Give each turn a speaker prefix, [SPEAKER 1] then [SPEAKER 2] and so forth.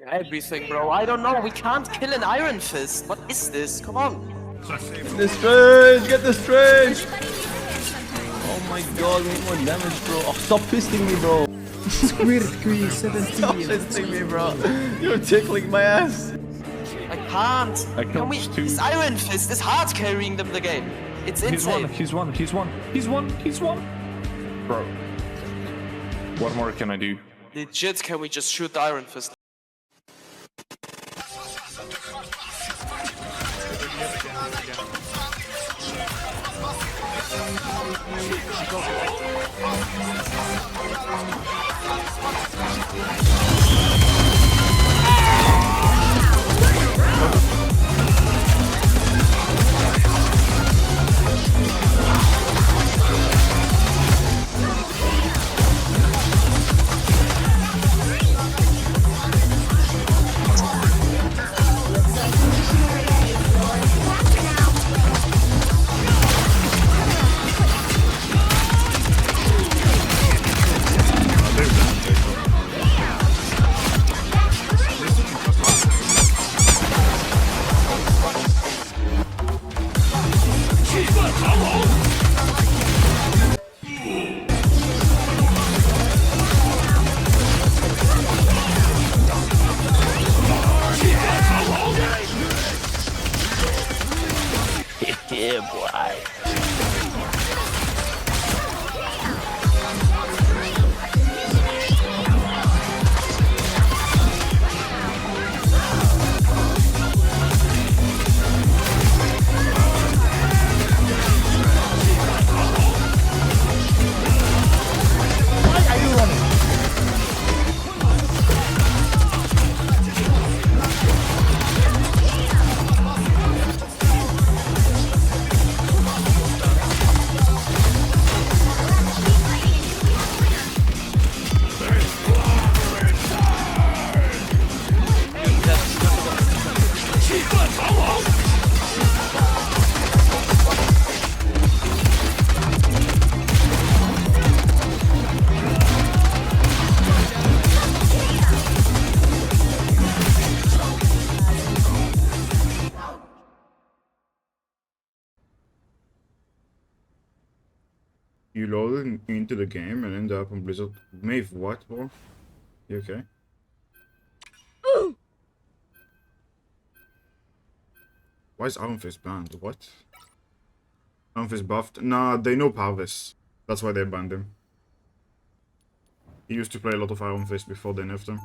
[SPEAKER 1] Everything, bro. I don't know. We can't kill an Ironfist. What is this? Come on.
[SPEAKER 2] Get the strange! Get the strange! Oh my god, we need more damage, bro. Oh, stop fisting me, bro.
[SPEAKER 3] Squirt Queen 17.
[SPEAKER 2] Stop fisting me, bro. You're tickling my ass.
[SPEAKER 1] I can't.
[SPEAKER 4] I
[SPEAKER 1] Can
[SPEAKER 4] killed
[SPEAKER 1] we?
[SPEAKER 4] two.
[SPEAKER 1] This Ironfist is hard carrying them the game. It's insane.
[SPEAKER 4] He's one. Bro. What more can I do?
[SPEAKER 1] Legit, can we just shoot the Ironfist? Yeah, boy.
[SPEAKER 5] You loaded into the game and ended up on Blizzard. Maeve, what, bro? You okay? Why is Ironfist banned? What? Ironfist buffed? Nah, they know Parvis. That's why they banned him. He used to play a lot of Ironfist before they nerfed him.